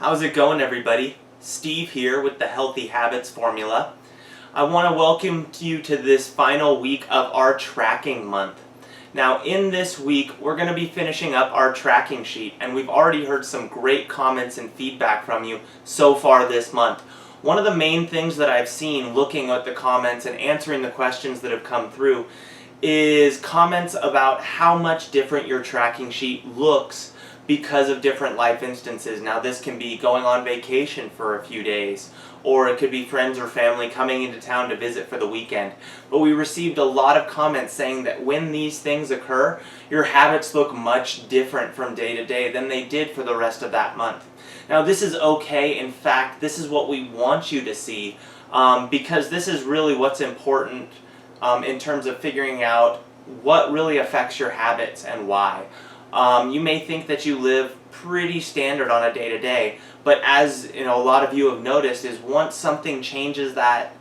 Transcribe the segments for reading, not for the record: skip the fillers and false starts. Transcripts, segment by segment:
How's it going, everybody? Steve here with the Healthy Habits Formula. I want to welcome you to this final week of our tracking month. Now, in this week, we're going to be finishing up our tracking sheet, and we've already heard some great comments and feedback from you so far this month. One of the main things that I've seen looking at the comments and answering the questions that have come through is comments about how much different your tracking sheet looks because of different life instances. Now, this can be going on vacation for a few days, or it could be friends or family coming into town to visit for the weekend. But we received a lot of comments saying that when these things occur, your habits look much different from day to day than they did for the rest of that month. Now, this is okay. In fact, this is what we want you to see, because this is really what's important in terms of figuring out what really affects your habits and why. You may think that you live pretty standard on a day-to-day, but as a lot of you have noticed, is once something changes that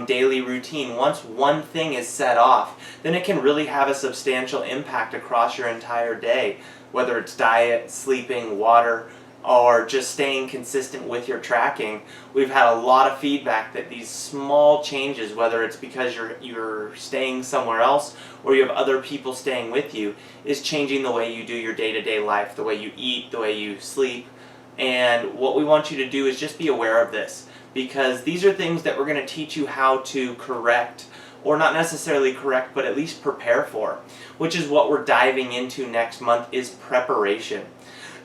daily routine, once one thing is set off, then it can really have a substantial impact across your entire day, whether it's diet, sleeping, water, or just staying consistent with your tracking. We've had a lot of feedback that these small changes, whether it's because you're staying somewhere else or you have other people staying with you, is changing the way you do your day-to-day life, the way you eat, the way you sleep. And what we want you to do is just be aware of this, because these are things that we're going to teach you how to correct, or not necessarily correct, but at least prepare for, which is what we're diving into next month, is preparation.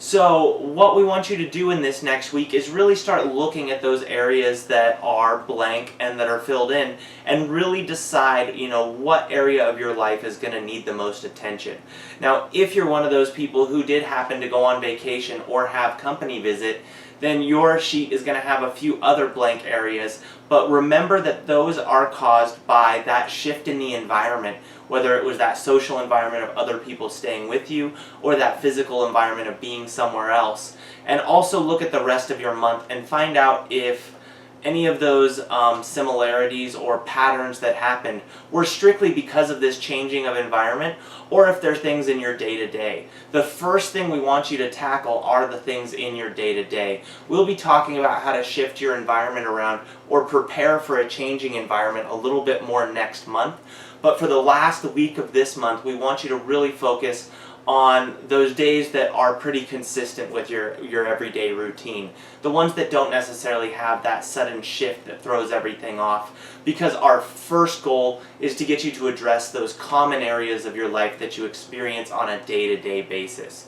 So what we want you to do in this next week is really start looking at those areas that are blank and that are filled in, and really decide, what area of your life is going to need the most attention. Now, if you're one of those people who did happen to go on vacation or have company visit, then your sheet is going to have a few other blank areas, but remember that those are caused by that shift in the environment, whether it was that social environment of other people staying with you or that physical environment of being somewhere else. And also look at the rest of your month and find out if any of those similarities or patterns that happened were strictly because of this changing of environment, or if there are things in your day-to-day. The first thing we want you to tackle are the things in your day-to-day. We'll be talking about how to shift your environment around or prepare for a changing environment a little bit more next month. But for the last week of this month, we want you to really focus on those days that are pretty consistent with your everyday routine. The ones that don't necessarily have that sudden shift that throws everything off. Because our first goal is to get you to address those common areas of your life that you experience on a day-to-day basis.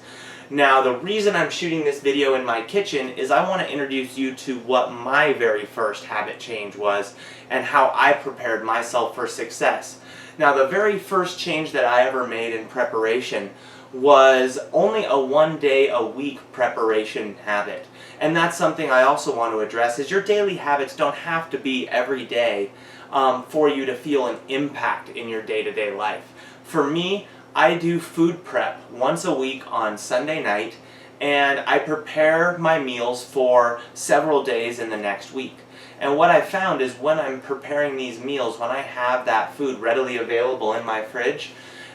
Now, the reason I'm shooting this video in my kitchen is I want to introduce you to what my very first habit change was and how I prepared myself for success. Now, the very first change that I ever made in preparation was only a 1 day a week preparation habit. And that's something I also want to address, is your daily habits don't have to be every day for you to feel an impact in your day-to-day life. For me, I do food prep once a week on Sunday night, and I prepare my meals for several days in the next week. And what I found is when I'm preparing these meals, when I have that food readily available in my fridge,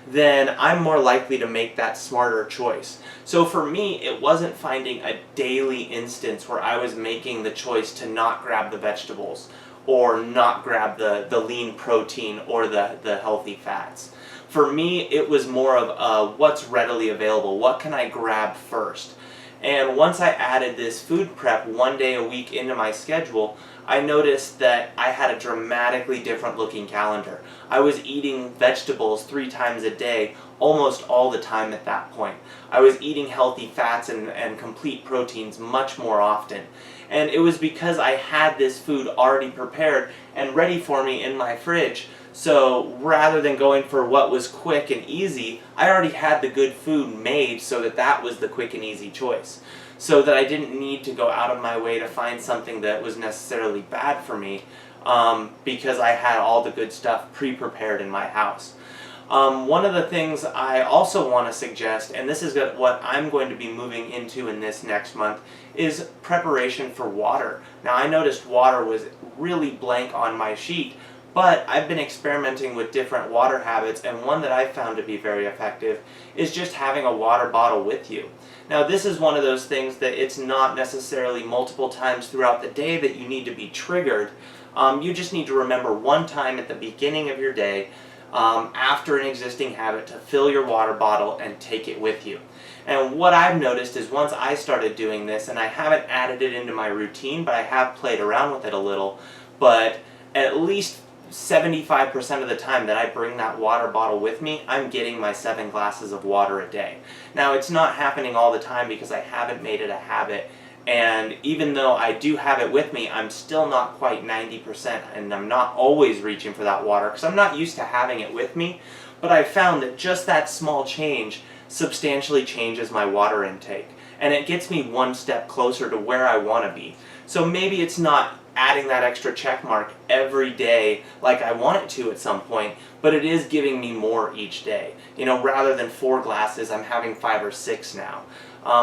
then I'm more likely to make that smarter choice. So for me, it wasn't finding a daily instance where I was making the choice to not grab the vegetables or not grab the lean protein or the healthy fats. For me, it was more of what's readily available. What can I grab first? And once I added this food prep 1 day a week into my schedule, I noticed that I had a dramatically different looking calendar. I was eating vegetables 3 times a day almost all the time at that point. I was eating healthy fats and complete proteins much more often. And it was because I had this food already prepared and ready for me in my fridge. So rather than going for what was quick and easy, I already had the good food made so that was the quick and easy choice. So that I didn't need to go out of my way to find something that was necessarily bad for me, because I had all the good stuff pre-prepared in my house. One of the things I also want to suggest, and this is what I'm going to be moving into in this next month, is preparation for water. Now, I noticed water was really blank on my sheet, But I've been experimenting with different water habits, and one that I've found to be very effective is just having a water bottle with you. Now this is one of those things that it's not necessarily multiple times throughout the day that you need to be triggered. You just need to remember one time at the beginning of your day, after an existing habit, to fill your water bottle and take it with you. And what I've noticed is once I started doing this, and I haven't added it into my routine, but I have played around with it a little, but at least 75% of the time that I bring that water bottle with me, I'm getting my 7 glasses of water a day. Now it's not happening all the time because I haven't made it a habit, and even though I do have it with me, I'm still not quite 90%, and I'm not always reaching for that water because I'm not used to having it with me. But I've found that just that small change substantially changes my water intake, and it gets me one step closer to where I want to be. So maybe it's not adding that extra check mark every day like I want it to at some point, but it is giving me more each day. Rather than 4 glasses, I'm having 5 or 6 now.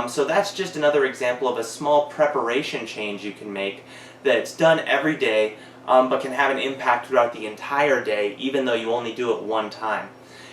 So that's just another example of a small preparation change you can make that's done every day, but can have an impact throughout the entire day, even though you only do it one time.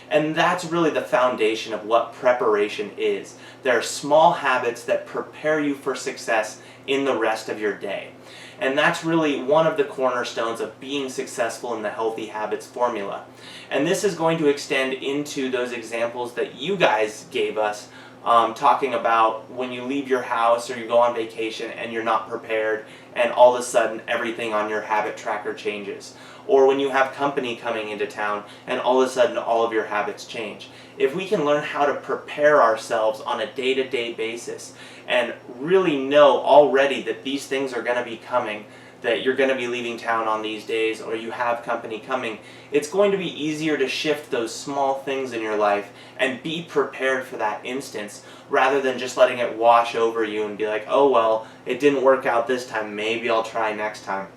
And that's really the foundation of what preparation is. There are small habits that prepare you for success in the rest of your day. And that's really one of the cornerstones of being successful in the healthy habits formula. And this is going to extend into those examples that you guys gave us, talking about when you leave your house or you go on vacation and you're not prepared, and all of a sudden everything on your habit tracker changes. Or when you have company coming into town and all of a sudden all of your habits change. If we can learn how to prepare ourselves on a day-to-day basis and really know already that these things are going to be coming, that you're going to be leaving town on these days, or you have company coming, it's going to be easier to shift those small things in your life and be prepared for that instance, rather than just letting it wash over you and be like, oh well, it didn't work out this time, maybe I'll try next time.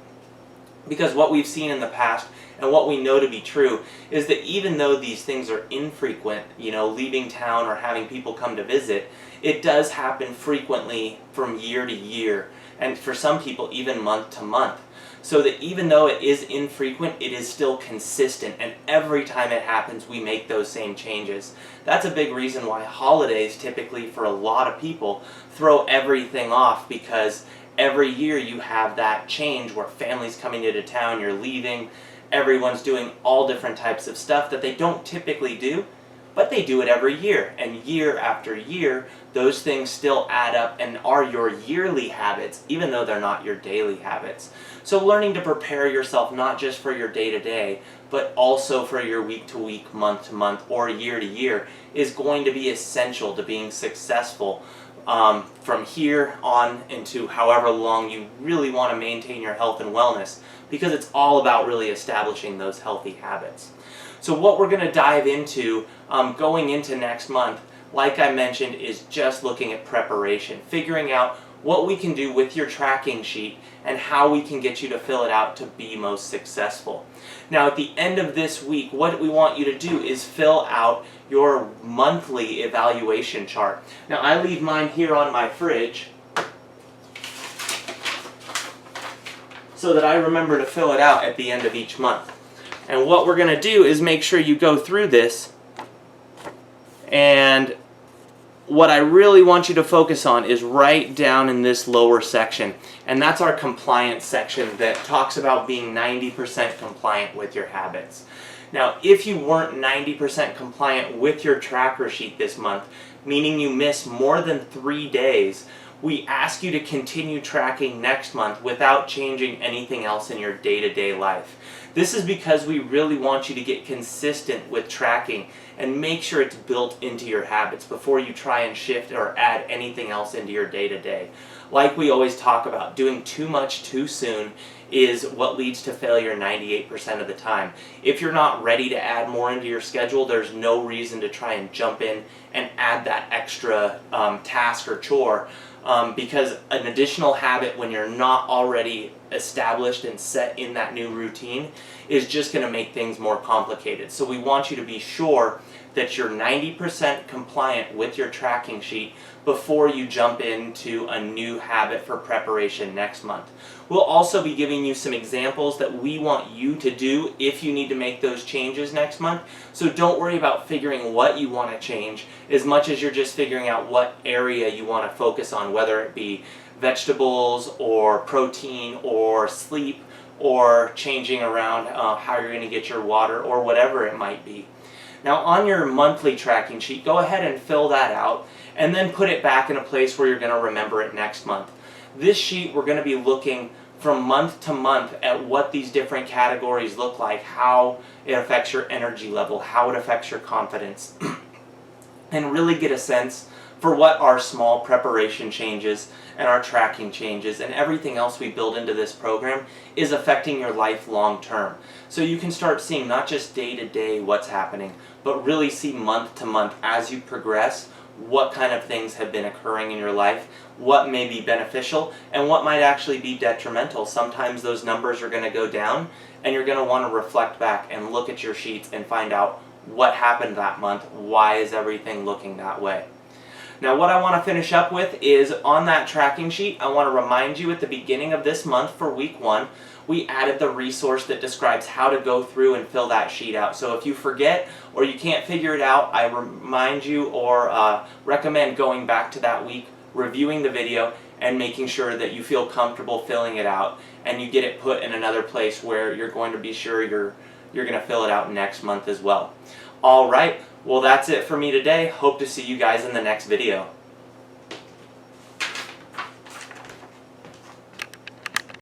Because what we've seen in the past, and what we know to be true, is that even though these things are infrequent, leaving town or having people come to visit, it does happen frequently from year to year, and for some people even month to month. So that even though it is infrequent, it is still consistent, and every time it happens we make those same changes. That's a big reason why holidays typically for a lot of people throw everything off, because every year you have that change where family's coming into town, you're leaving, everyone's doing all different types of stuff that they don't typically do, but they do it every year. And year after year, those things still add up and are your yearly habits, even though they're not your daily habits. So learning to prepare yourself not just for your day-to-day, but also for your week-to-week, month-to-month, or year-to-year is going to be essential to being successful from here on into however long you really want to maintain your health and wellness, because it's all about really establishing those healthy habits. So what we're going to dive into going into next month, like I mentioned, is just looking at preparation, figuring out what we can do with your tracking sheet and how we can get you to fill it out to be most successful. Now at the end of this week, what we want you to do is fill out your monthly evaluation chart. Now I leave mine here on my fridge so that I remember to fill it out at the end of each month. And what we're going to do is make sure you go through this, and what I really want you to focus on is right down in this lower section, and that's our compliance section that talks about being 90% compliant with your habits. Now, if you weren't 90% compliant with your tracker sheet this month, meaning you miss more than 3 days, we ask you to continue tracking next month without changing anything else in your day-to-day life. This is because we really want you to get consistent with tracking and make sure it's built into your habits before you try and shift or add anything else into your day-to-day. Like we always talk about, doing too much too soon is what leads to failure 98% of the time. If you're not ready to add more into your schedule, there's no reason to try and jump in and add that extra task or chore, because an additional habit when you're not already established and set in that new routine is just going to make things more complicated. So we want you to be sure that you're 90% compliant with your tracking sheet before you jump into a new habit for preparation next month. We'll also be giving you some examples that we want you to do if you need to make those changes next month. So don't worry about figuring what you want to change as much as you're just figuring out what area you want to focus on, whether it be vegetables or protein or sleep or changing around how you're going to get your water or whatever it might be. Now on your monthly tracking sheet, go ahead and fill that out and then put it back in a place where you're going to remember it next month. This sheet, we're going to be looking from month to month at what these different categories look like, how it affects your energy level, how it affects your confidence, and really get a sense for what our small preparation changes and our tracking changes and everything else we build into this program is affecting your life long term. So you can start seeing not just day to day what's happening, but really see month to month as you progress what kind of things have been occurring in your life, what may be beneficial, and what might actually be detrimental. Sometimes those numbers are going to go down, and you're going to want to reflect back and look at your sheets and find out what happened that month, why is everything looking that way. Now what I want to finish up with is on that tracking sheet, I want to remind you at the beginning of this month for week 1, we added the resource that describes how to go through and fill that sheet out. So if you forget or you can't figure it out, I remind you or recommend going back to that week, reviewing the video, and making sure that you feel comfortable filling it out and you get it put in another place where you're going to be sure you're going to fill it out next month as well. All right, well that's it for me today. Hope to see you guys in the next video.